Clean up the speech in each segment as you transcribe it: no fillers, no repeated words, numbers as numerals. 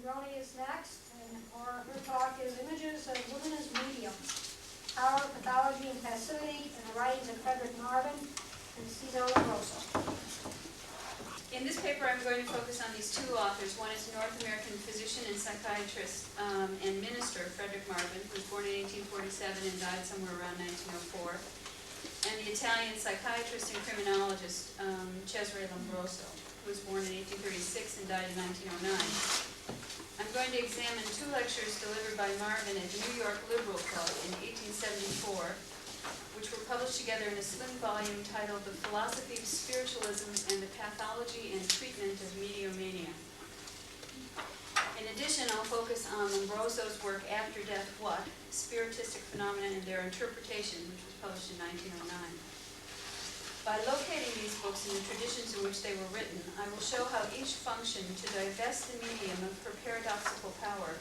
Zingrone is next, and her talk is Images of Women as Mediums, Power, Pathology, and Passivity, and the writings of Frederic, Marvin, and Cesare Lombroso. In this paper, I'm going to focus on these two authors. One is North American physician and psychiatrist and minister Frederic Marvin, who was born in 1847 and died somewhere around 1904, and the Italian psychiatrist and criminologist Cesare Lombroso, who was born in 1836 and died in 1909. I'm going to examine two lectures delivered by Marvin at the New York Liberal Club in 1874, which were published together in a slim volume titled The Philosophy of Spiritualism and the Pathology and Treatment of Mediomania. In addition, I'll focus on Lombroso's work After Death What? Spiritistic Phenomena and Their Interpretation, which was published in 1909. By locating these books in the traditions in which they were written, I will show how each functioned to divest the medium of her paradoxical power,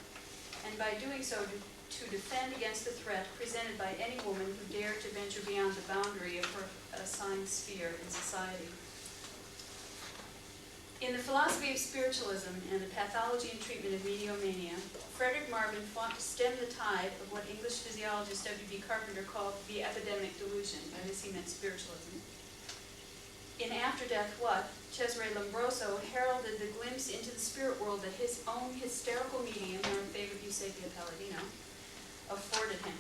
and by doing so to defend against the threat presented by any woman who dared to venture beyond the boundary of her assigned sphere in society. In The Philosophy of Spiritualism and the Pathology and Treatment of Mediomania, Frederic Marvin fought to stem the tide of what English physiologist W.B. Carpenter called the epidemic delusion. By this he meant spiritualism. In After Death What?, Cesare Lombroso heralded the glimpse into the spirit world that his own hysterical medium, or favorite Eusapia Palladino, afforded him.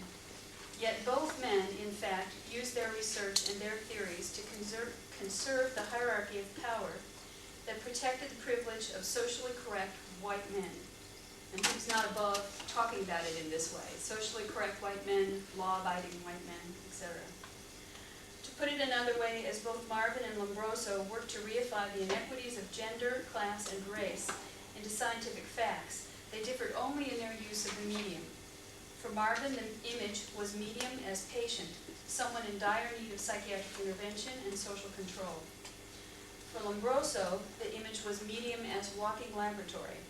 Yet both men, in fact, used their research and their theories to conserve the hierarchy of power that protected the privilege of socially correct white men. And he was not above talking about it in this way. Socially correct white men, law-abiding white men, etc. To put it another way, as both Marvin and Lombroso worked to reify the inequities of gender, class, and race into scientific facts, they differed only in their use of the medium. For Marvin, the image was medium as patient, someone in dire need of psychiatric intervention and social control. For Lombroso, the image was medium as walking laboratory,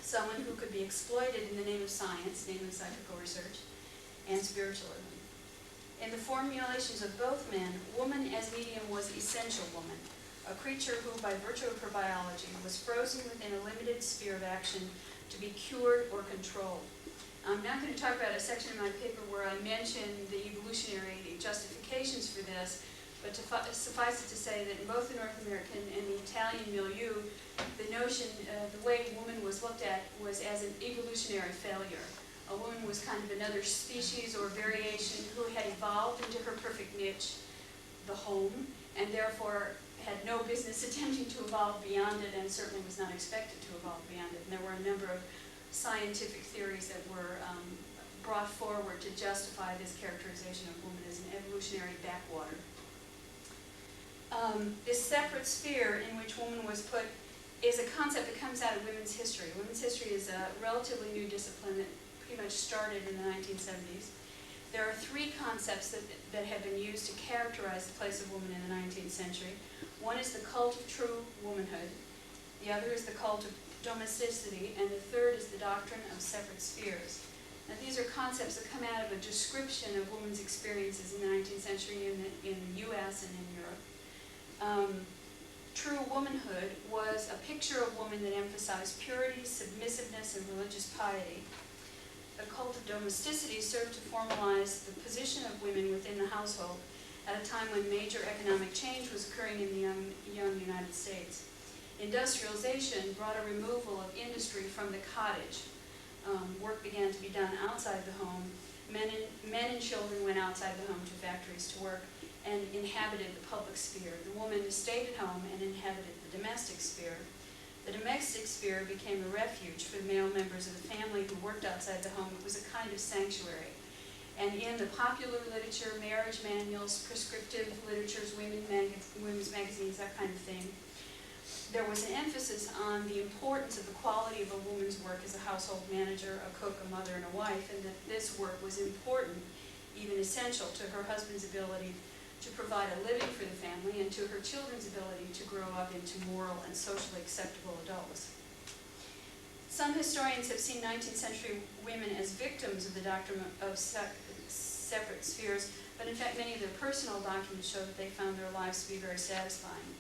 someone who could be exploited in the name of science, namely psychical research, and spiritualism. In the formulations of both men, woman as medium was essential woman, a creature who, by virtue of her biology, was frozen within a limited sphere of action to be cured or controlled. I'm not going to talk about a section in my paper where I mention the evolutionary justifications for this, but to suffice it to say that in both the North American and the Italian milieu, the notion, the way woman was looked at was as an evolutionary failure. A woman was kind of another species or variation who had evolved into her perfect niche, the home, and therefore had no business attempting to evolve beyond it, and certainly was not expected to evolve beyond it. And there were a number of scientific theories that were brought forward to justify this characterization of woman as an evolutionary backwater. This separate sphere in which woman was put is a concept that comes out of women's history. Women's history is a relatively new discipline that pretty much started in the 1970s. There are three concepts that have been used to characterize the place of woman in the 19th century. One is the cult of true womanhood. The other is the cult of domesticity, and the third is the doctrine of separate spheres. Now, these are concepts that come out of a description of women's experiences in the 19th century in the U.S. and in Europe. True womanhood was a picture of woman that emphasized purity, submissiveness, and religious piety. The cult of domesticity served to formalize the position of women within the household at a time when major economic change was occurring in the young United States. Industrialization brought a removal of industry from the cottage. Work began to be done outside the home. Men and children went outside the home to factories to work and inhabited the public sphere. The woman stayed at home and inhabited the domestic sphere. The domestic sphere became a refuge for the male members of the family who worked outside the home. It was a kind of sanctuary. And in the popular literature, marriage manuals, prescriptive literatures, women's magazines, that kind of thing, there was an emphasis on the importance of the quality of a woman's work as a household manager, a cook, a mother, and a wife, and that this work was important, even essential, to her husband's ability to provide a living for the family and to her children's ability to grow up into moral and socially acceptable adults. Some historians have seen 19th century women as victims of the doctrine of separate spheres, but in fact many of their personal documents show that they found their lives to be very satisfying.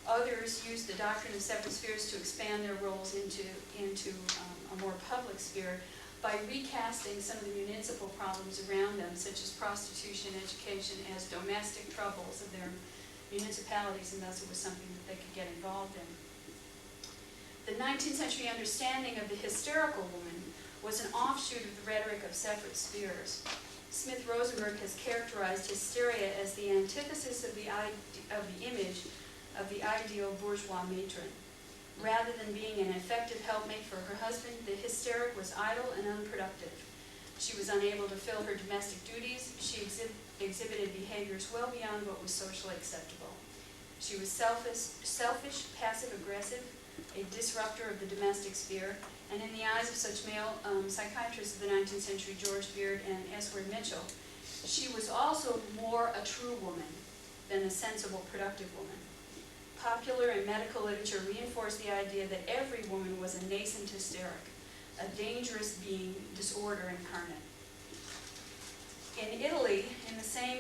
Others used the doctrine of separate spheres to expand their roles into a more public sphere by recasting some of the municipal problems around them, such as prostitution, education, as domestic troubles of their municipalities, and thus it was something that they could get involved in. The 19th century understanding of the hysterical woman was an offshoot of the rhetoric of separate spheres. Smith Rosenberg has characterized hysteria as the antithesis of the image of the ideal bourgeois matron. Rather than being an effective helpmate for her husband, the hysteric was idle and unproductive. She was unable to fill her domestic duties. She exhibited behaviors well beyond what was socially acceptable. She was selfish, passive-aggressive, a disruptor of the domestic sphere, and in the eyes of such male psychiatrists of the 19th century, George Beard and Esward Mitchell, she was also more a true woman than a sensible, productive woman. Popular and medical literature reinforced the idea that every woman was a nascent hysteric, a dangerous being, disorder incarnate. In Italy, in the same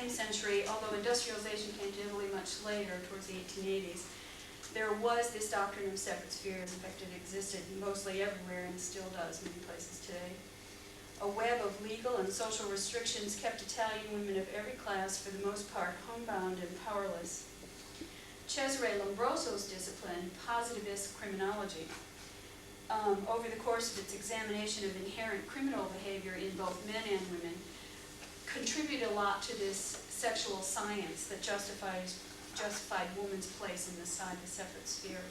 century, although industrialization came to Italy much later, towards the 1880s, there was this doctrine of separate spheres. In fact, it existed mostly everywhere and still does many places today. A web of legal and social restrictions kept Italian women of every class, for the most part, homebound and powerless. Cesare Lombroso's discipline, positivist criminology, over the course of its examination of inherent criminal behavior in both men and women, contributed a lot to this sexual science that justified woman's place inside the separate sphere.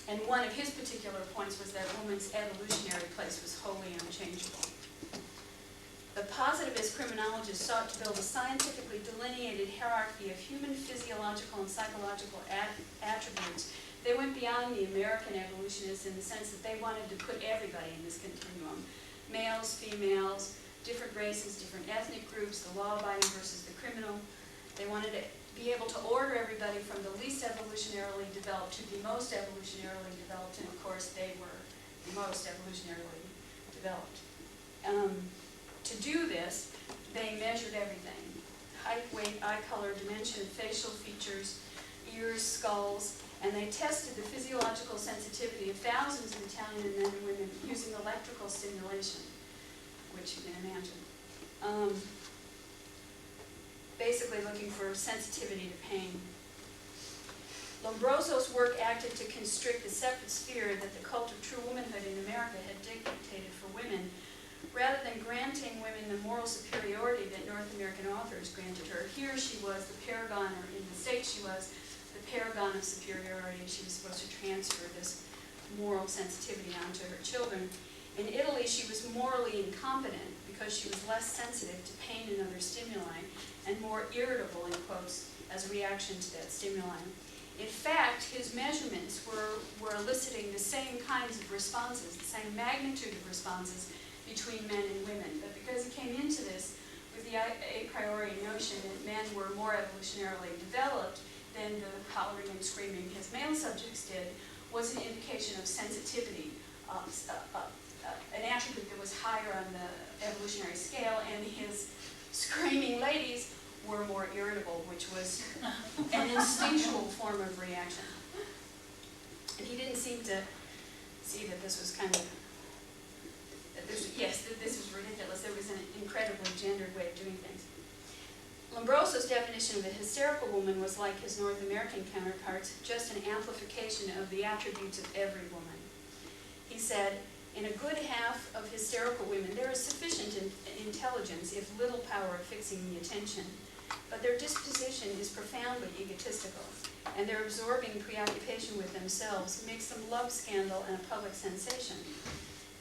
And one of his particular points was that woman's evolutionary place was wholly unchangeable. The positivist criminologists sought to build a scientifically delineated hierarchy of human physiological and psychological attributes. They went beyond the American evolutionists in the sense that they wanted to put everybody in this continuum. Males, females, different races, different ethnic groups, the law-abiding versus the criminal. They wanted to be able to order everybody from the least evolutionarily developed to the most evolutionarily developed, and of course they were the most evolutionarily developed. To do this, they measured everything: height, weight, eye color, dimension, facial features, ears, skulls, and they tested the physiological sensitivity of thousands of Italian men and women using electrical stimulation, which you can imagine. Basically looking for sensitivity to pain. Lombroso's work acted to constrict the separate sphere that the cult of true womanhood in America had dictated for women, rather than granting women the moral superiority that North American authors granted her. Here she was the paragon, or in the States she was the paragon of superiority. She was supposed to transfer this moral sensitivity onto her children. In Italy, she was morally incompetent because she was less sensitive to pain and other stimuli, and more irritable, in quotes, as a reaction to that stimuli. In fact, his measurements were eliciting the same kinds of responses, the same magnitude of responses between men and women. But because he came into this with the a priori notion that men were more evolutionarily developed than the hollering and screaming his male subjects did, was an indication of sensitivity, an attribute that was higher on the evolutionary scale, and his screaming ladies were more irritable, which was an instinctual form of reaction. And he didn't seem to see that this was kind of, that this was ridiculous. There was an incredibly gendered way of doing things. Lombroso's definition of a hysterical woman was, like his North American counterparts, just an amplification of the attributes of every woman. He said, in a good half of hysterical women, there is sufficient intelligence, if little power of fixing the attention, but their disposition is profoundly egotistical, and their absorbing preoccupation with themselves makes them love scandal and a public sensation.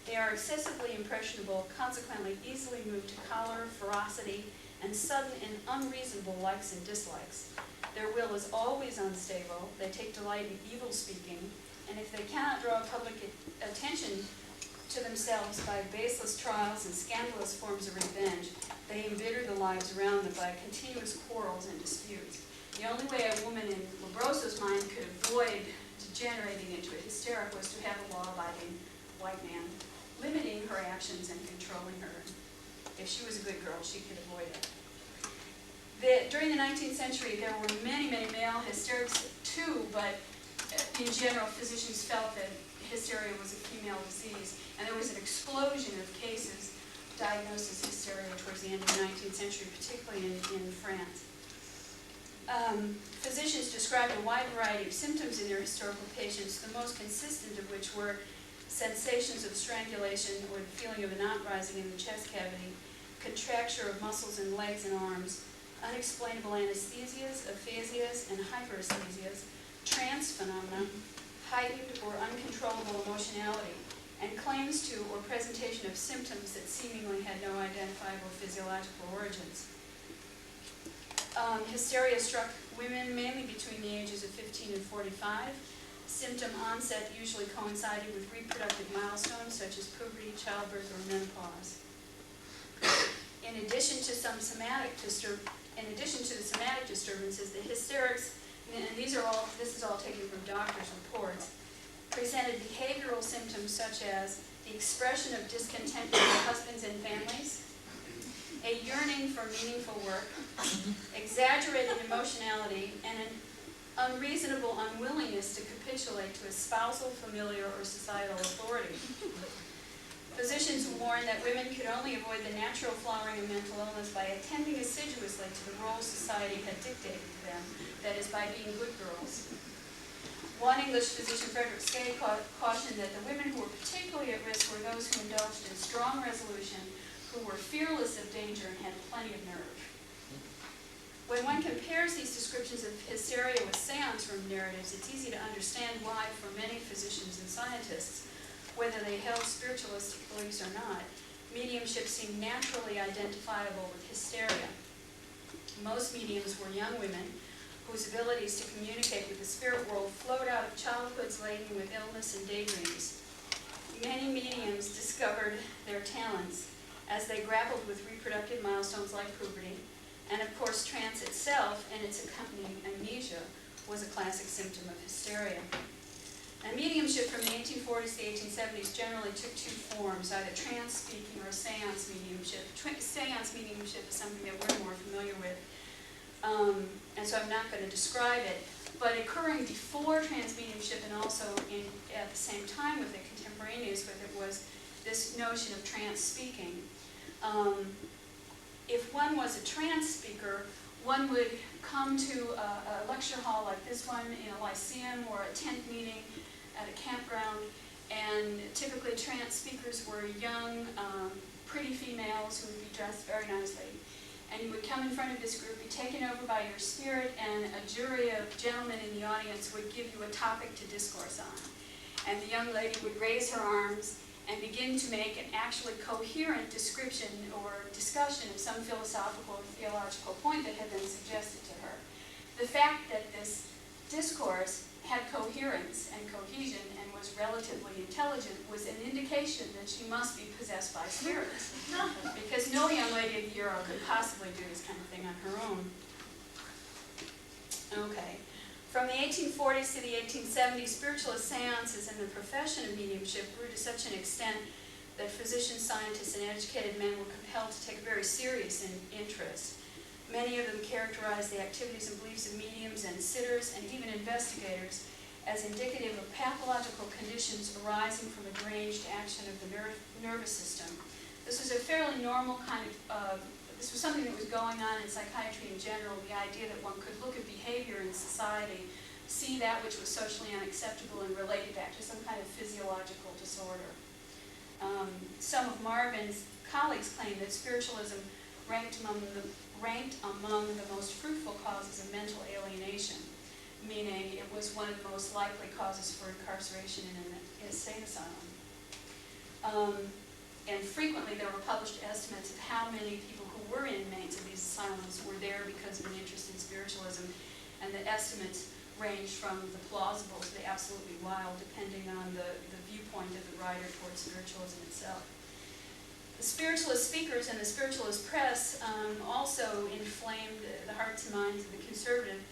They are excessively impressionable, consequently easily moved to choler, ferocity, and sudden and unreasonable likes and dislikes. Their will is always unstable, they take delight in evil speaking, and if they cannot draw public attention to themselves by baseless trials and scandalous forms of revenge, they embitter the lives around them by continuous quarrels and disputes. The only way a woman in Lombroso's mind could avoid degenerating into a hysteric was to have a law-abiding white man limiting her actions and controlling her. If she was a good girl, she could avoid it. During the 19th century, there were many, many male hysterics too, but in general, physicians felt that hysteria was a female disease, and there was an explosion of cases diagnosed as hysteria towards the end of the 19th century, particularly in France. Physicians described a wide variety of symptoms in their historical patients, the most consistent of which were sensations of strangulation or the feeling of a knot rising in the chest cavity, contracture of muscles in legs and arms, unexplainable anesthesias, aphasias, and hyperesthesias, trance phenomena, heightened or uncontrollable emotionality, and claims to or presentation of symptoms that seemingly had no identifiable physiological origins. Hysteria struck women mainly between the ages of 15 and 45. Symptom onset usually coincided with reproductive milestones such as puberty, childbirth, or menopause. In addition to the somatic disturbances, the hysterics, and this is all taken from doctors' reports, presented behavioral symptoms such as the expression of discontent with their husbands and families, a yearning for meaningful work, exaggerated emotionality, and an unreasonable unwillingness to capitulate to a spousal, familiar, or societal authority. Physicians warned that women could only avoid the natural flowering of mental illness by attending assiduously to the roles society had dictated to them, that is, by being good girls. One English physician, Frederic, cautioned that the women who were particularly at risk were those who indulged in strong resolution, who were fearless of danger and had plenty of nerve. When one compares these descriptions of hysteria with seance room narratives, it's easy to understand why, for many physicians and scientists, whether they held spiritualistic beliefs or not, mediumship seemed naturally identifiable with hysteria. Most mediums were young women whose abilities to communicate with the spirit world flowed out of childhoods laden with illness and daydreams. Many mediums discovered their talents as they grappled with reproductive milestones like puberty, and of course trance itself and its accompanying amnesia was a classic symptom of hysteria. And mediumship from the 1840s to the 1870s generally took two forms, either trance speaking or seance mediumship. Seance mediumship is something that we're more familiar with, and so I'm not going to describe it, but occurring before trance mediumship and also at the same time with it, contemporaneous with it, was this notion of trance speaking. If one was a trance speaker, one would come to a lecture hall like this one in a lyceum or a tent meeting at a campground, and typically trance speakers were young, pretty females who would be dressed very nicely. And you would come in front of this group, be taken over by your spirit, and a jury of gentlemen in the audience would give you a topic to discourse on. And the young lady would raise her arms and begin to make an actually coherent description or discussion of some philosophical or theological point that had been suggested to her. The fact that this discourse had coherence and cohesion and was relatively intelligent was an indication that she must be possessed by spirits, because no young lady of the era could possibly do this kind of thing on her own. Okay. From the 1840s to the 1870s, spiritualist seances and the profession of mediumship grew to such an extent that physicians, scientists, and educated men were compelled to take a very serious interest. Many of them characterized the activities and beliefs of mediums and sitters and even investigators as indicative of pathological conditions arising from a deranged action of the nervous system. This was a fairly normal kind of this was something that was going on in psychiatry in general, the idea that one could look at behavior in society, see that which was socially unacceptable, and relate it back to some kind of physiological disorder. Some of Marvin's colleagues claimed that spiritualism ranked among the most fruitful causes of mental alienation, meaning it was one of the most likely causes for incarceration in an insane asylum. And frequently there were published estimates of how many people who were inmates of these asylums were there because of an interest in spiritualism, and the estimates ranged from the plausible to the absolutely wild, depending on the viewpoint of the writer towards spiritualism itself. The spiritualist speakers and the spiritualist press also inflamed the hearts and minds of the conservative,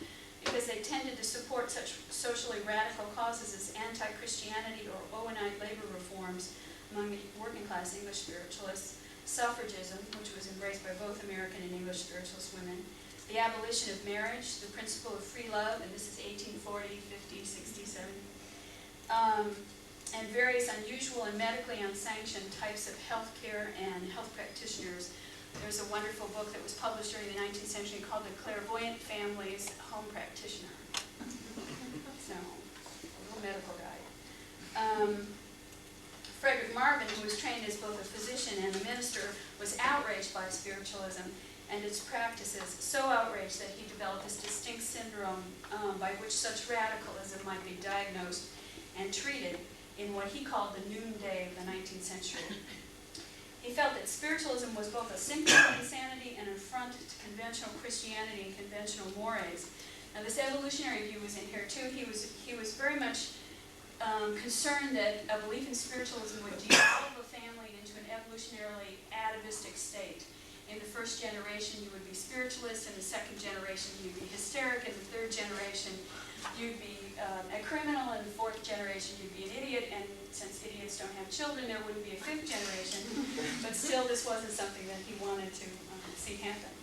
because they tended to support such socially radical causes as anti-Christianity or Owenite labor reforms among the working-class English spiritualists, suffragism, which was embraced by both American and English spiritualist women, the abolition of marriage, the principle of free love, and this is 1840, 50, 60, 70, and various unusual and medically unsanctioned types of healthcare and health practitioners. There's a wonderful book that was published during the 19th century called The Clairvoyant Family's Home Practitioner. So, a little medical guide. Frederic Marvin, who was trained as both a physician and a minister, was outraged by spiritualism and its practices, so outraged that he developed this distinct syndrome by which such radicalism might be diagnosed and treated in what he called the noonday of the 19th century. He felt that spiritualism was both a symptom of insanity and an affront to conventional Christianity and conventional mores. Now this evolutionary view was in here too. He was very much concerned that a belief in spiritualism would devolve a family into an evolutionarily atavistic state. In the first generation you would be spiritualist, in the second generation you'd be hysteric, in the third generation you'd be a criminal, in the fourth generation you'd be an idiot, and since idiots don't have children, there wouldn't be a fifth generation. But still, this wasn't something that he wanted to see happen.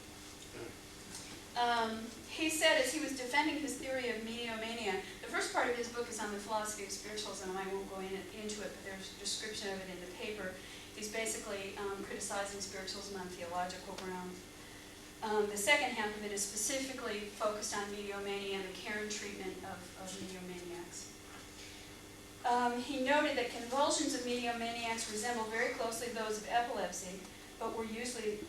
He said, as he was defending his theory of mediomania, the first part of his book is on the philosophy of spiritualism, and I won't go into it, but there's a description of it in the paper. He's basically criticizing spiritualism on theological grounds. The second half of it is specifically focused on mediomania and the care and treatment of mediomaniacs. He noted that convulsions of mediomaniacs resemble very closely those of epilepsy, but were usually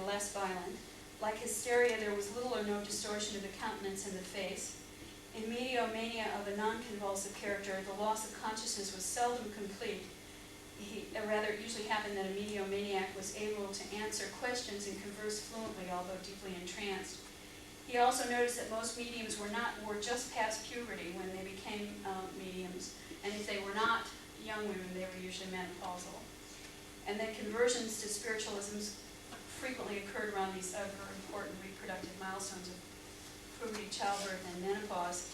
less violent. Like hysteria, there was little or no distortion of the countenance and the face. In mediomania of a non-convulsive character, the loss of consciousness was seldom complete. It usually happened that a mediomaniac was able to answer questions and converse fluently, although deeply entranced. He also noticed that most mediums were just past puberty when they became mediums, and if they were not young women, they were usually menopausal. And that conversions to spiritualisms frequently occurred around these other important reproductive milestones of puberty, childbirth, and menopause.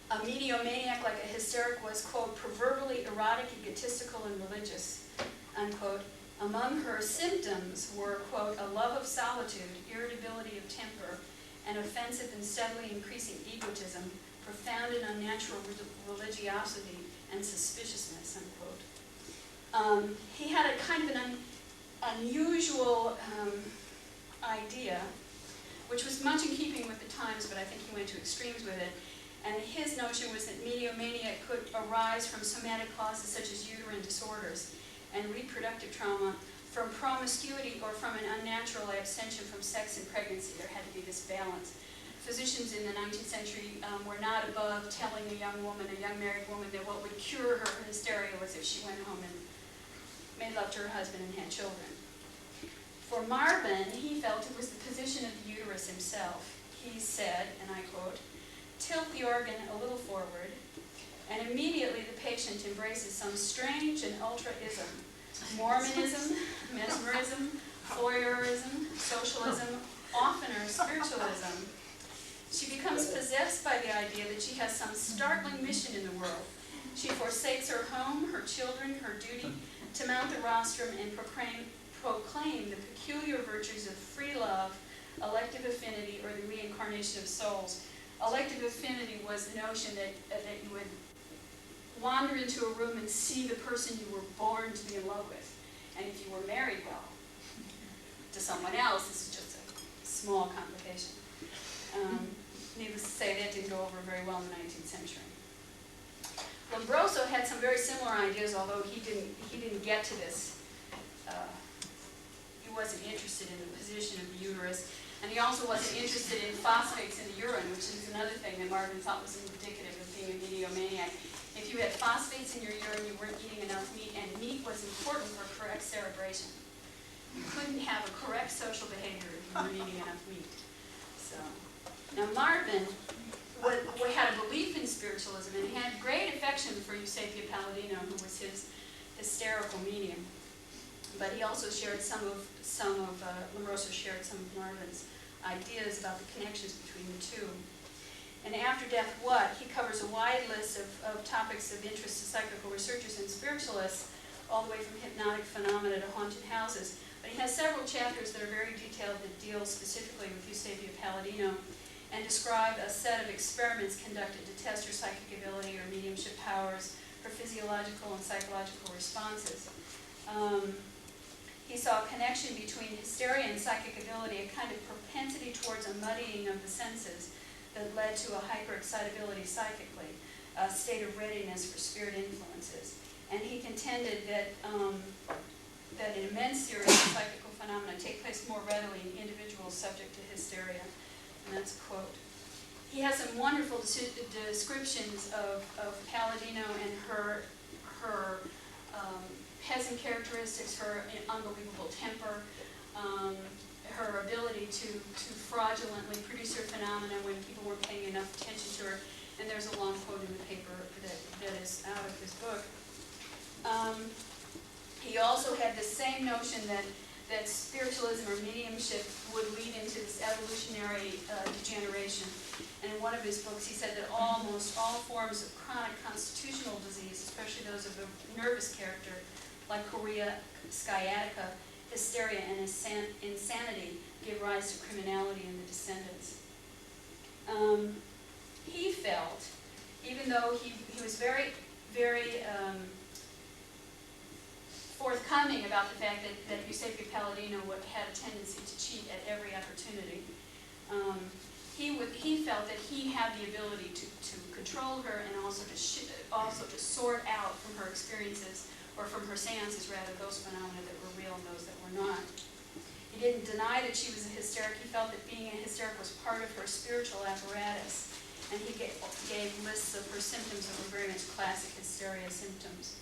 A mediomaniac, like a hysteric, was, quote, proverbially erotic, egotistical, and religious, unquote. Among her symptoms were, quote, a love of solitude, irritability of temper, an offensive and steadily increasing egotism, profound and unnatural religiosity, and suspiciousness, unquote. He had a kind of an unusual idea, which was much in keeping with the times, but I think he went to extremes with it. And his notion was that mediomania could arise from somatic causes such as uterine disorders and reproductive trauma, from promiscuity, or from an unnatural abstention from sex and pregnancy. There had to be this balance. Physicians in the 19th century were not above telling a young married woman, that what would cure her hysteria was if she went home and made love to her husband and had children. For Marvin, he felt it was the position of the uterus himself. He said, and I quote, tilt the organ a little forward, and immediately the patient embraces some strange and ultra-ism. Mormonism, mesmerism, voyeurism, socialism, oftener spiritualism. She becomes possessed by the idea that she has some startling mission in the world. She forsakes her home, her children, her duty to mount the rostrum and proclaim the peculiar virtues of free love, elective affinity, or the reincarnation of souls. Elective affinity was the notion that you would wander into a room and see the person you were born to be in love with. And if you were married, well, to someone else, this is just a small complication. Needless to say, that didn't go over very well in the 19th century. Lombroso had some very similar ideas, although he didn't get to this. He wasn't interested in the position of the uterus. And he also wasn't interested in phosphates in the urine, which is another thing that Marvin thought was indicative of being a mediomaniac. If you had phosphates in your urine, you weren't eating enough meat, and meat was important for correct cerebration. You couldn't have a correct social behavior if you weren't eating enough meat. So, now Marvin had a belief in spiritualism, and he had great affection for Eusapia Palladino, who was his hysterical medium. But he also shared Lombroso shared some of Marvin's ideas about the connections between the two. And After Death What? He covers a wide list of topics of interest to psychical researchers and spiritualists, all the way from hypnotic phenomena to haunted houses. But he has several chapters that are very detailed that deal specifically with Eusebia Palladino and describe a set of experiments conducted to test her psychic ability or mediumship powers, her physiological and psychological responses. He saw a connection between hysteria and psychic ability, a kind of propensity towards a muddying of the senses that led to a hyperexcitability psychically, a state of readiness for spirit influences. And he contended that that an immense series of psychical phenomena take place more readily in individuals subject to hysteria. And that's a quote. He has some wonderful descriptions of Palladino and her peasant characteristics, her unbelievable temper, her ability to fraudulently produce her phenomena when people weren't paying enough attention to her. And there's a long quote in the paper that is out of his book. He also had the same notion that spiritualism or mediumship would lead into this evolutionary degeneration. And in one of his books, he said that almost all forms of chronic constitutional disease, especially those of a nervous character, like chorea, sciatica, hysteria, and insanity, give rise to criminality in the descendants. He felt, even though he was very, very forthcoming about the fact that Eusebia Palladino had a tendency to cheat at every opportunity, he felt that he had the ability to control her and also to sort out from her experiences, or from her seances rather, those phenomena that were real and those that were not. He didn't deny that she was a hysteric. He felt that being a hysteric was part of her spiritual apparatus, and he gave lists of her symptoms that were very much classic hysteria symptoms.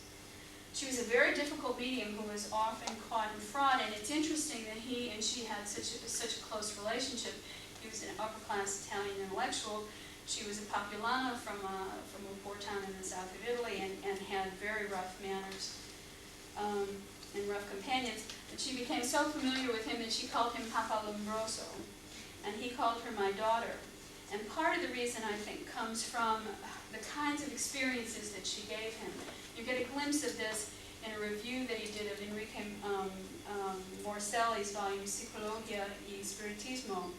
She was a very difficult medium who was often caught in fraud, and it's interesting that he and she had such a close relationship. He was an upper-class Italian intellectual. She was a Populana from a poor town in the south of Italy and had very rough manners and rough companions. But she became so familiar with him that she called him Papa Lombroso, and he called her my daughter. And part of the reason, I think, comes from the kinds of experiences that she gave him. You get a glimpse of this in a review that he did of Enrique Morselli's volume Psicologia y Spiritismo.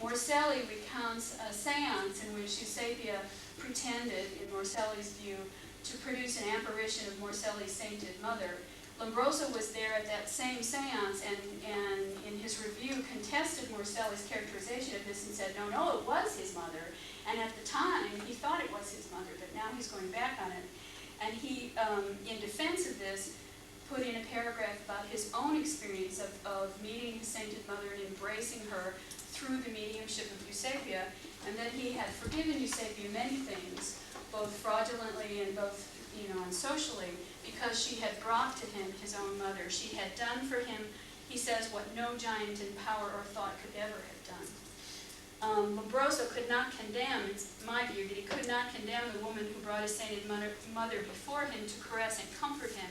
Morselli recounts a seance in which Eusebia pretended, in Morselli's view, to produce an apparition of Morselli's sainted mother. Lombroso was there at that same seance and in his review contested Morselli's characterization of this and said, no, it was his mother. And at the time, he thought it was his mother, but now he's going back on it. And he, in defense of this, put in a paragraph about his own experience of meeting his sainted mother and embracing her through the mediumship of Eusebia, and that he had forgiven Eusebia many things, both fraudulently and both, and socially, because she had brought to him his own mother. She had done for him, he says, what no giant in power or thought could ever have done. Lombroso could not condemn, it's my view, that he could not condemn the woman who brought his sainted mother before him to caress and comfort him.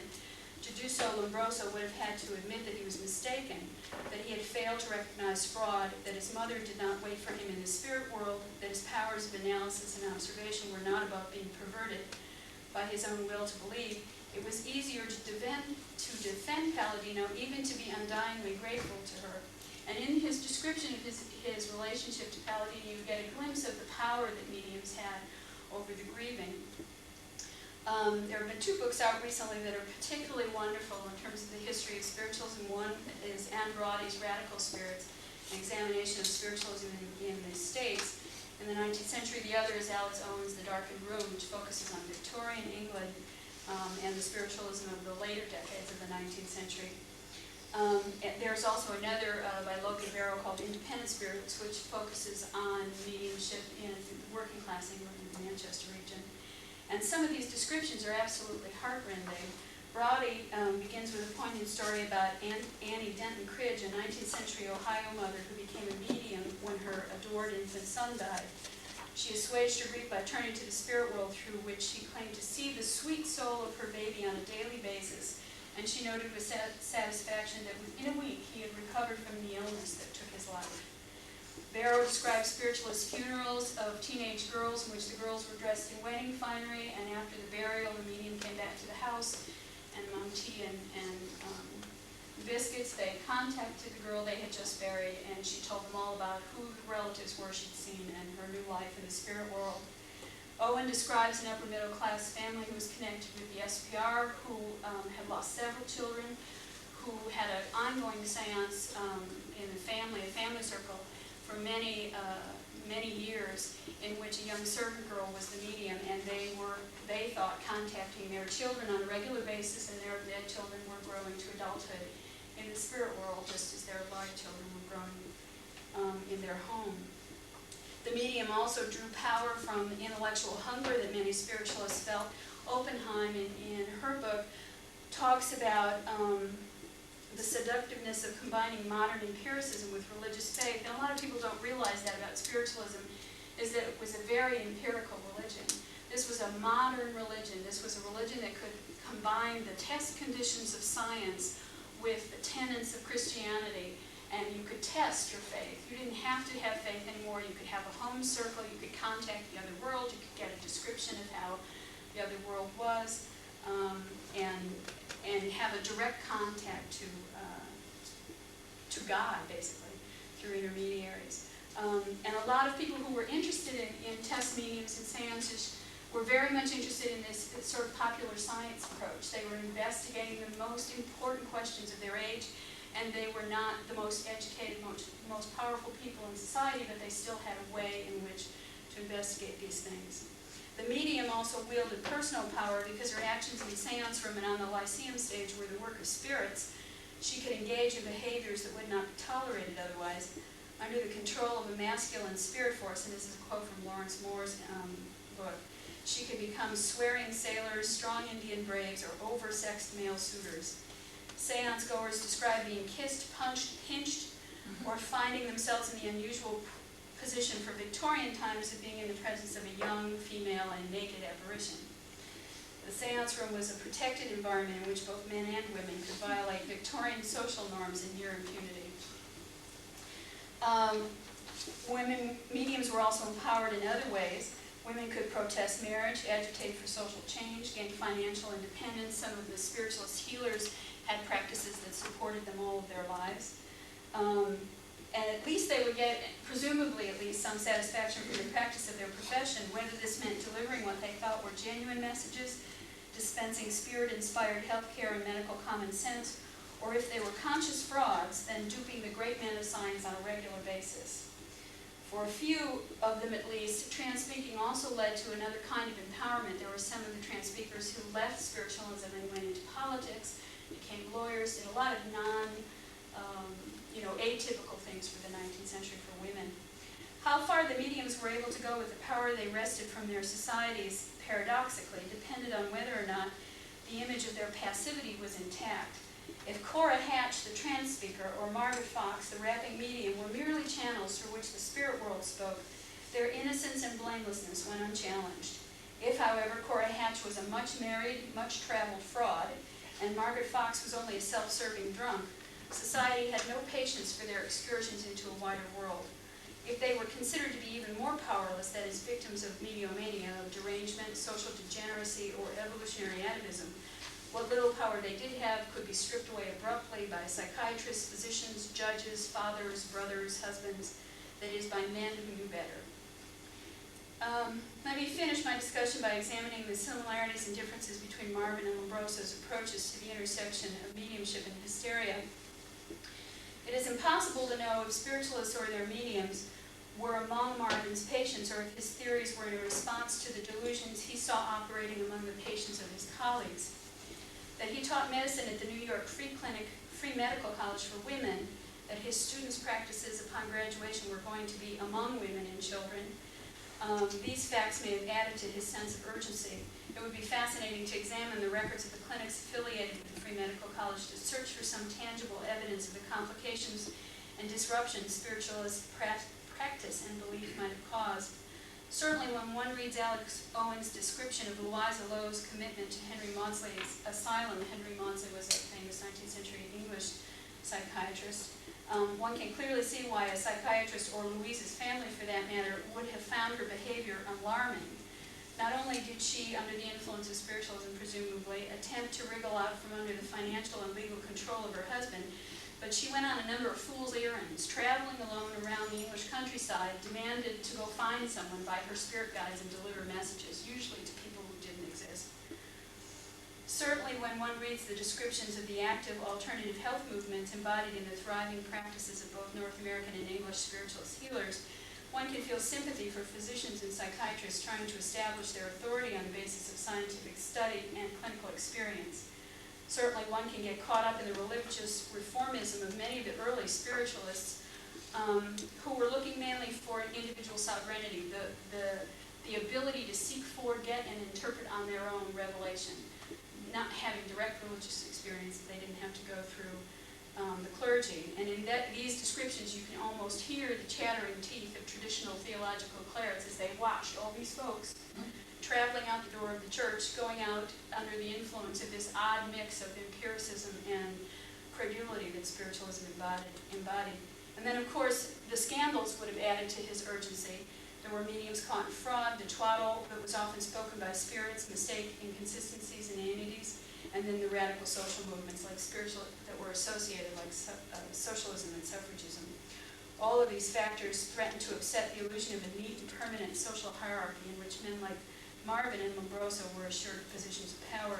To do so, Lombroso would have had to admit that he was mistaken, that he had failed to recognize fraud, that his mother did not wait for him in the spirit world, that his powers of analysis and observation were not about being perverted by his own will to believe. It was easier to defend Palladino, even to be undyingly grateful to her. And in his description of his relationship to Palladino, you get a glimpse of the power that mediums had over the grieving. There have been two books out recently that are particularly wonderful in terms of the history of spiritualism. One is Andrade's Radical Spirits, an examination of spiritualism in the States in the 19th century. The other is Alice Owen's The Darkened Room, which focuses on Victorian England and the spiritualism of the later decades of the 19th century. There's also another by Logan Barrow called Independent Spirits, which focuses on mediumship in working class England in the Manchester region. And some of these descriptions are absolutely heartrending. Braudy begins with a poignant story about Annie Denton Cridge, a 19th century Ohio mother who became a medium when her adored infant son died. She assuaged her grief by turning to the spirit world, through which she claimed to see the sweet soul of her baby on a daily basis, and she noted with satisfaction that within a week he had recovered from the illness that took his life. Barrow describes spiritualist funerals of teenage girls in which the girls were dressed in wedding finery, and after the burial, the medium came back to the house and among tea and biscuits. They contacted the girl they had just buried, and she told them all about who the relatives were she'd seen and her new life in the spirit world. Owen describes an upper middle class family who was connected with the SPR, who had lost several children, who had an ongoing seance in a family circle for many years, in which a young servant girl was the medium, and they thought contacting their children on a regular basis, and their dead children were growing to adulthood in the spirit world, just as their live children were growing in their home. The medium also drew power from the intellectual hunger that many spiritualists felt. Oppenheim, in her book, talks about the seductiveness of combining modern empiricism with religious faith. And a lot of people don't realize that about spiritualism, is that it was a very empirical religion. This was a modern religion. This was a religion that could combine the test conditions of science with the tenets of Christianity, and you could test your faith. You didn't have to have faith anymore. You could have a home circle. You could contact the other world. You could get a description of how the other world was, and have a direct contact to God, basically, through intermediaries. And a lot of people who were interested in test mediums and seances were very much interested in this sort of popular science approach. They were investigating the most important questions of their age, and they were not the most educated, most powerful people in society, but they still had a way in which to investigate these things. The medium also wielded personal power because her actions in the seance room and on the Lyceum stage were the work of spirits. She could engage in behaviors that would not be tolerated otherwise under the control of a masculine spirit force, and this is a quote from Lawrence Moore's book. She could become swearing sailors, strong Indian braves, or oversexed male suitors. Seance goers describe being kissed, punched, pinched, or finding themselves in the unusual position for Victorian times of being in the presence of a young, female, and naked apparition. The seance room was a protected environment in which both men and women could violate Victorian social norms in near impunity. Mediums were also empowered in other ways. Women could protest marriage, agitate for social change, gain financial independence. Some of the spiritualist healers had practices that supported them all of their lives. And at least they would get, presumably at least, some satisfaction from the practice of their profession, whether this meant delivering what they thought were genuine messages, dispensing spirit-inspired healthcare and medical common sense, or if they were conscious frauds, then duping the great men of science on a regular basis. For a few of them at least, trance speaking also led to another kind of empowerment. There were some of the trance speakers who left spiritualism and went into politics, became lawyers, did a lot of atypical things for the 19th century for women. How far the mediums were able to go with the power they wrested from their societies, paradoxically, depended on whether or not the image of their passivity was intact. If Cora Hatch, the trance speaker, or Margaret Fox, the rapping medium, were merely channels through which the spirit world spoke, their innocence and blamelessness went unchallenged. If, however, Cora Hatch was a much-married, much-traveled fraud, and Margaret Fox was only a self-serving drunk, society had no patience for their excursions into a wider world. If they were considered to be even more powerless, that is, victims of mediomania, of derangement, social degeneracy, or evolutionary atavism, what little power they did have could be stripped away abruptly by psychiatrists, physicians, judges, fathers, brothers, husbands, that is, by men who knew better. Let me finish my discussion by examining the similarities and differences between Marvin and Lombroso's approaches to the intersection of mediumship and hysteria. It is impossible to know if spiritualists or their mediums were among Marvin's patients, or if his theories were in response to the delusions he saw operating among the patients of his colleagues. That he taught medicine at the New York Free Medical College for Women, that his students' practices upon graduation were going to be among women and children. These facts may have added to his sense of urgency. It would be fascinating to examine the records of the clinics affiliated with the Free Medical College to search for some tangible evidence of the complications and disruptions spiritualist practice and belief might have caused. Certainly when one reads Alex Owen's description of Louisa Lowe's commitment to Henry Maudslay's asylum — Henry Maudsley was a famous 19th century English psychiatrist — one can clearly see why a psychiatrist, or Louisa's family for that matter, would have found her behavior alarming. Not only did she, under the influence of spiritualism presumably, attempt to wriggle out from under the financial and legal control of her husband, but she went on a number of fool's errands, traveling alone around the English countryside, demanded to go find someone, by her spirit guides, and deliver messages, usually to people who didn't exist. Certainly when one reads the descriptions of the active alternative health movements embodied in the thriving practices of both North American and English spiritualist healers, one can feel sympathy for physicians and psychiatrists trying to establish their authority on the basis of scientific study and clinical experience. Certainly one can get caught up in the religious reformism of many of the early spiritualists who were looking mainly for individual sovereignty, the ability to seek for, get, and interpret on their own revelation. Not having direct religious experience, they didn't have to go through the clergy. And in these descriptions, you can almost hear the chattering teeth of traditional theological clerics as they watched all these folks traveling out the door of the church, going out under the influence of this odd mix of empiricism and credulity that spiritualism embodied. And then, of course, the scandals would have added to his urgency. There were mediums caught in fraud, the twaddle that was often spoken by spirits, mistake, inconsistencies, and inities, and then the radical social movements like spiritual that were associated, like socialism and suffragism. All of these factors threatened to upset the illusion of a neat and permanent social hierarchy in which men like Marvin and Lombroso were assured positions of power.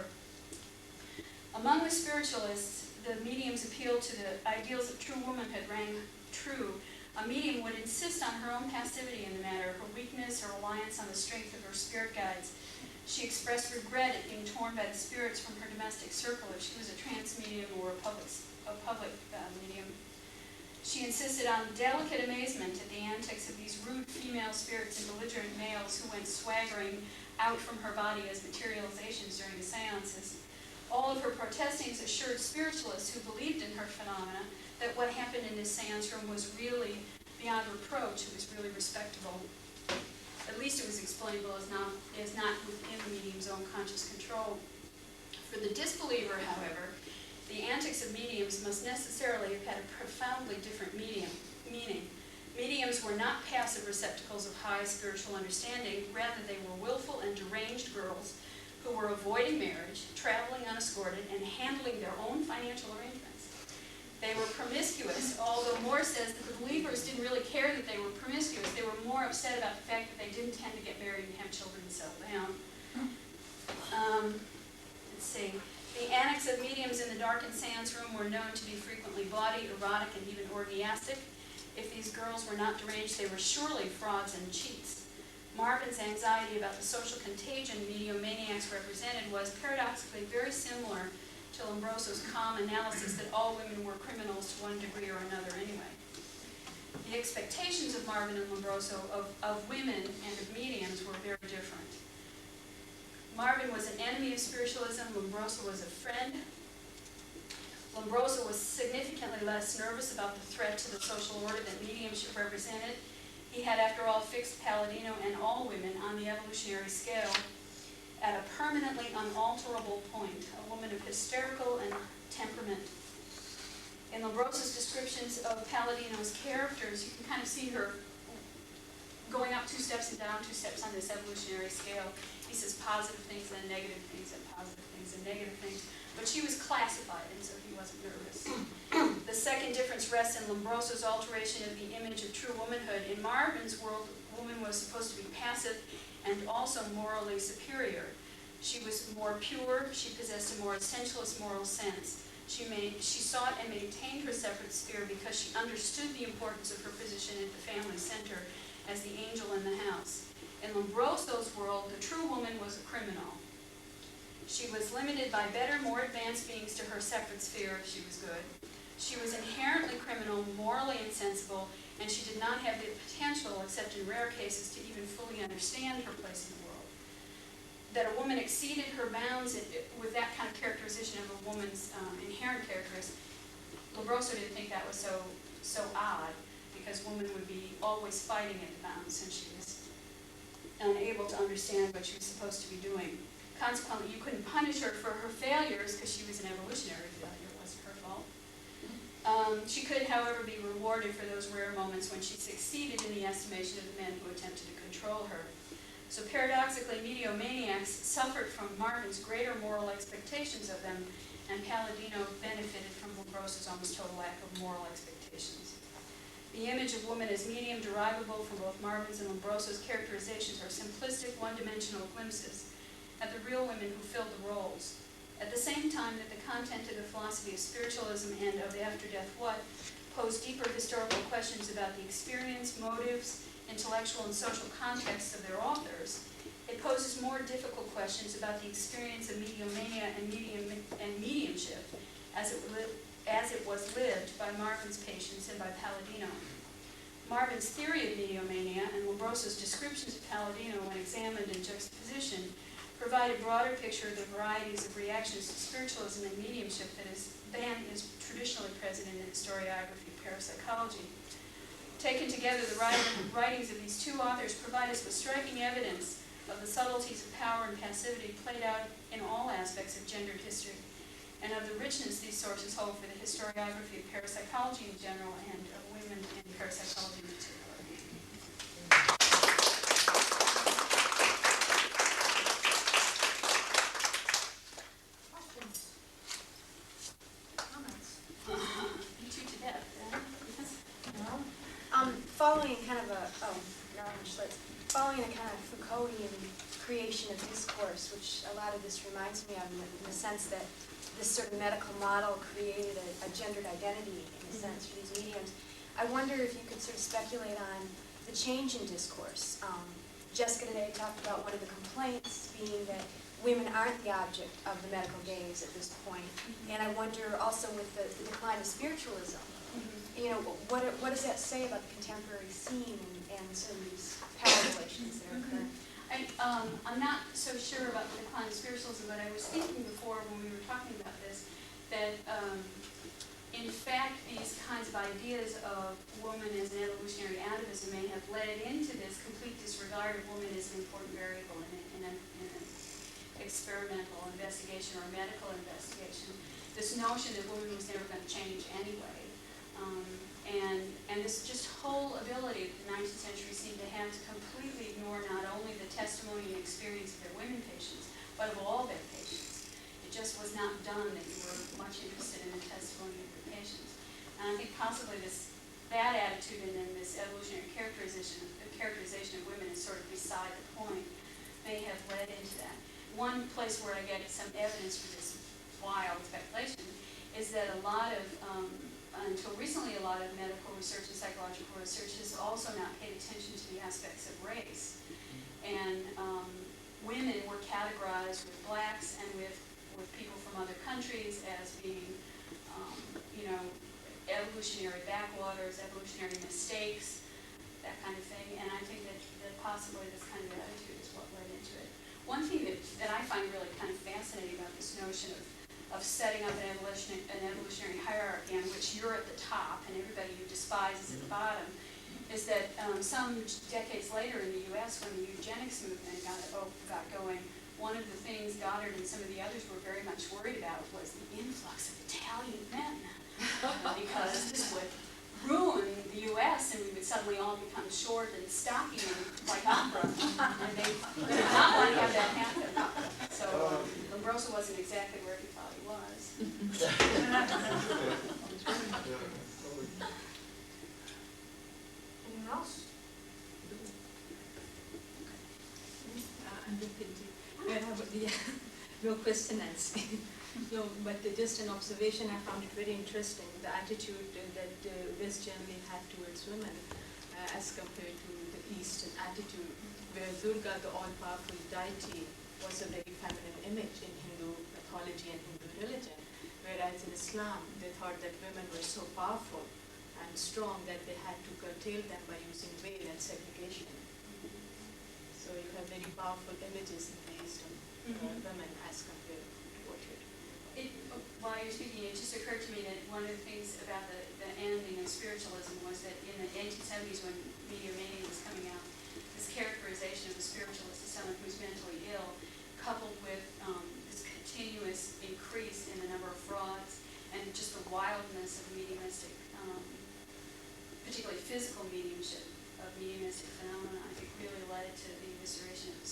Among the spiritualists, the mediums appealed to the ideals of true womanhood rang true. A medium would insist on her own passivity in the matter, her weakness, her reliance on the strength of her spirit guides. She expressed regret at being torn by the spirits from her domestic circle if she was a trance medium or a public medium. She insisted on delicate amazement at the antics of these rude female spirits and belligerent males who went swaggering out from her body as materializations during the seances. All of her protestings assured spiritualists who believed in her phenomena that what happened in this seance room was really beyond reproach, it was really respectable. At least it was explainable as not within the medium's own conscious control. For the disbeliever, however, the antics of mediums must necessarily have had a profoundly different meaning. Mediums were not passive receptacles of high spiritual understanding, rather they were willful and deranged girls who were avoiding marriage, traveling unescorted, and handling their own financial arrangements. They were promiscuous, although Moore says that the believers didn't really care that they were promiscuous. They were more upset about the fact that they didn't tend to get married and have children and settle down. Let's see. The annex of mediums in the darkened seance room were known to be frequently bawdy, erotic, and even orgiastic. If these girls were not deranged, they were surely frauds and cheats. Marvin's anxiety about the social contagion mediomaniacs represented was paradoxically very similar to Lombroso's calm analysis that all women were criminals to one degree or another anyway. The expectations of Marvin and Lombroso of women and of mediums were very different. Marvin was an enemy of spiritualism, Lombroso was a friend. Lombroso was significantly less nervous about the threat to the social order that mediumship represented. He had, after all, fixed Palladino and all women on the evolutionary scale at a permanently unalterable point, a woman of hysterical and temperament. In Lombroso's descriptions of Palladino's characters, you can kind of see her going up 2 steps and down 2 steps on this evolutionary scale. He says positive things and negative things and positive things and negative things. But she was classified, and so he wasn't nervous. The second difference rests in Lombroso's alteration of the image of true womanhood. In Marvin's world, woman was supposed to be passive and also morally superior. She was more pure, she possessed a more essentialist moral sense. She sought and maintained her separate sphere because she understood the importance of her position at the family center as the angel in the house. In Lombroso's world, the true woman was a criminal. She was limited by better, more advanced beings to her separate sphere if she was good. She was inherently criminal, morally insensible, and she did not have the potential, except in rare cases, to even fully understand her place in the world. That a woman exceeded her bounds with that kind of characterization of a woman's inherent characteristics, Lombroso didn't think that was so odd, because woman would be always fighting at the bounds since she was unable to understand what she was supposed to be doing. Consequently, you couldn't punish her for her failures because she was an evolutionary failure. It wasn't her fault. She could, however, be rewarded for those rare moments when she succeeded in the estimation of the men who attempted to control her. So paradoxically, mediomaniacs suffered from Marvin's greater moral expectations of them, and Palladino benefited from Lombroso's almost total lack of moral expectations. The image of woman as medium, derivable from both Marvin's and Lombroso's characterizations, are simplistic, one-dimensional glimpses at the real women who filled the roles. At the same time that the content of the philosophy of spiritualism and of the after-death what pose deeper historical questions about the experience, motives, intellectual and social contexts of their authors, it poses more difficult questions about the experience of mediomania and mediumship as it was lived by Marvin's patients and by Palladino. Marvin's theory of mediomania and Lombroso's descriptions of Palladino when examined in juxtaposition provide a broader picture of the varieties of reactions to spiritualism and mediumship than is traditionally present in the historiography of parapsychology. Taken together, the writings of these two authors provide us with striking evidence of the subtleties of power and passivity played out in all aspects of gendered history, and of the richness these sources hold for the historiography of parapsychology in general and of women in parapsychology in particular. Questions? Comments? You two to death, then? No? Following kind of following a kind of Foucauldian creation of discourse, which a lot of this reminds me of in the sense that this sort of medical model created a gendered identity, in a sense, for these mediums. I wonder if you could sort of speculate on the change in discourse. Jessica today talked about one of the complaints being that women aren't the object of the medical gaze at this point. And I wonder also with the decline of spiritualism, you know, what does that say about the contemporary scene and sort of these power relations that are occurring? I'm not so sure about the decline of spiritualism, but I was thinking before when we were talking about this that in fact these kinds of ideas of woman as an evolutionary atavism may have led into this complete disregard of woman as an important variable in an experimental investigation or a medical investigation. This notion that woman was never going to change anyway. And this just whole ability that the 19th century seemed to have to completely ignore not only the testimony and experience of their women patients, but of all their patients. It just was not done that you were much interested in the testimony of your patients. And I think possibly that attitude and then this evolutionary characterization of women is sort of beside the point may have led into that. One place where I get some evidence for this wild speculation is that a lot of until recently, a lot of medical research and psychological research has also not paid attention to the aspects of race. And women were categorized with blacks and with people from other countries as being, evolutionary backwaters, evolutionary mistakes, that kind of thing. And I think that possibly this kind of attitude is what led into it. One thing that I find really kind of fascinating about this notion of setting up an evolutionary hierarchy on which you're at the top and everybody you despise is at the bottom, is that some decades later in the U.S., when the eugenics movement got going, one of the things Goddard and some of the others were very much worried about was the influx of Italian men, because this would ruin the U.S. and we would suddenly all become short and stocky and like opera, and they did not want to have that happen. So Lombroso wasn't exactly where he thought he was. Anyone else? I'm repeating. No question, Nancy. No, but just an observation, I found it very interesting, the attitude that the West generally had towards women as compared to the Eastern attitude, where Durga, the all-powerful deity, was a very feminine image in Hindu pathology and Hindu religion, whereas in Islam, they thought that women were so powerful and strong that they had to curtail them by using veil and segregation. So you have very powerful images in the Eastern women as compared to what you're doing. While you're speaking, it just occurred to me that one of the things about the ending of spiritualism was that in the 1870s when mediomania was coming out, this characterization of the spiritualist as someone who's mentally ill, coupled with this continuous increase in the number of frauds and just the wildness of mediumistic, particularly physical mediumship, of mediumistic phenomena, I think really led to the evisceration of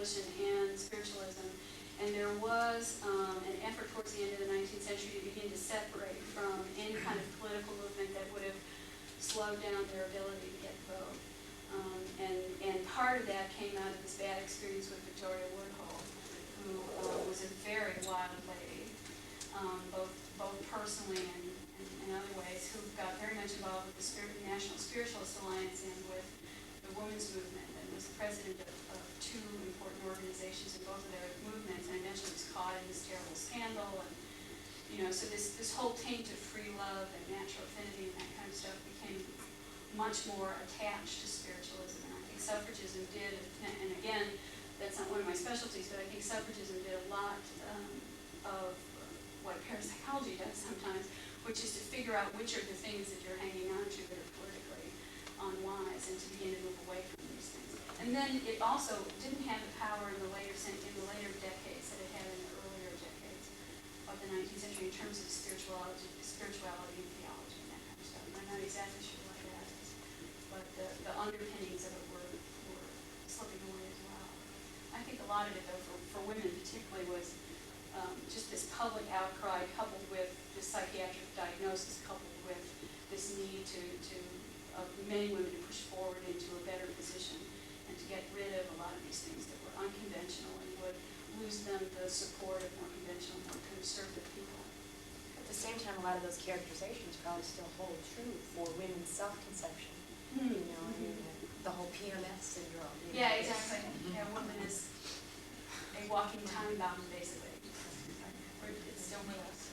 abolition and spiritualism. And there was an effort towards the end of the 19th century to begin to separate from any kind of political movement that would have slowed down their ability to get the vote. And part of that came out of this bad experience with Victoria Woodhull, who was a very wild lady, both personally and in other ways, who got very much involved with the National Spiritualist Alliance and with the women's movement, and was the president of two important organizations in both of their movements, and eventually was caught in this terrible scandal. And so this whole taint of free love and natural affinity and that kind of stuff became much more attached to spiritualism. And I think suffragism did, and again, that's not one of my specialties, but I think suffragism did a lot of what parapsychology does sometimes, which is to figure out which are the things that you're hanging on to that are politically unwise, and to begin to move away from these things. And then it also didn't have the power in the later decades that it had in the earlier decades of the 19th century in terms of spirituality and theology and that kind of stuff. And I'm not exactly sure what that is, but the underpinnings of it were slipping away as well. I think a lot of it, though, for women particularly, was just this public outcry coupled with this psychiatric diagnosis, coupled with this need of many women to push forward into a better position and to get rid of a lot of these things that were unconventional and would lose them the support of more conventional, more conservative people. At the same time, a lot of those characterizations probably still hold true for women's self-conception. The whole PMS syndrome. Yeah, exactly. Yeah, a woman is a walking time bomb, basically. It's still with us.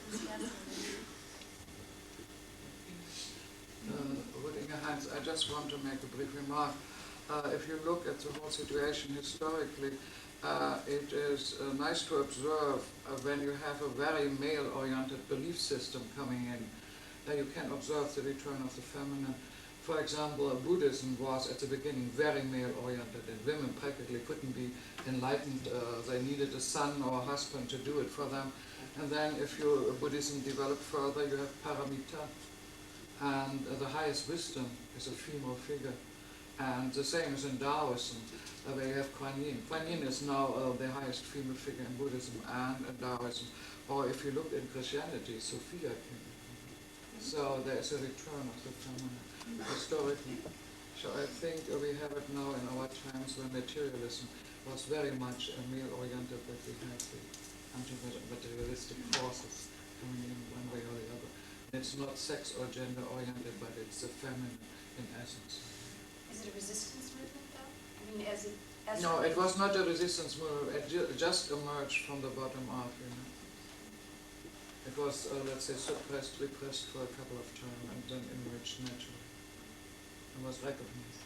Heinz, I just want to make a brief remark. If you look at the whole situation historically, it is nice to observe when you have a very male-oriented belief system coming in, you can observe the return of the feminine. For example, Buddhism was at the beginning very male-oriented, and women practically couldn't be enlightened. They needed a son or a husband to do it for them. And then if Buddhism developed further, you have paramita. And the highest wisdom is a female figure. And the same is in Taoism. They have Kuan Yin. Kuan Yin is now the highest female figure in Buddhism and in Taoism. Or if you look in Christianity, Sophia came. So there is a return of the feminine historically. So I think we have it now in our times when materialism was very much male-oriented, that we have the anti-materialistic forces coming in one way or the other. It's not sex or gender oriented, but it's the feminine in essence. Is it a resistance movement, though? I mean, No, it was not a resistance movement. It just emerged from the bottom up. It was, let's say, suppressed, repressed for a couple of terms, and then emerged naturally. It was recognized.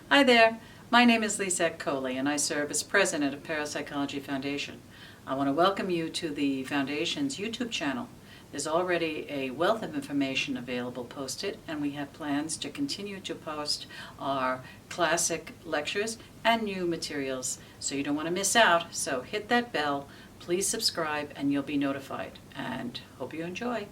Hi there, my name is Lisette Coley, and I serve as president of Parapsychology Foundation. I want to welcome you to the Foundation's YouTube channel. There's already a wealth of information available posted, and we have plans to continue to post our classic lectures and new materials, so you don't want to miss out. So hit that bell, please subscribe, and you'll be notified. And hope you enjoy.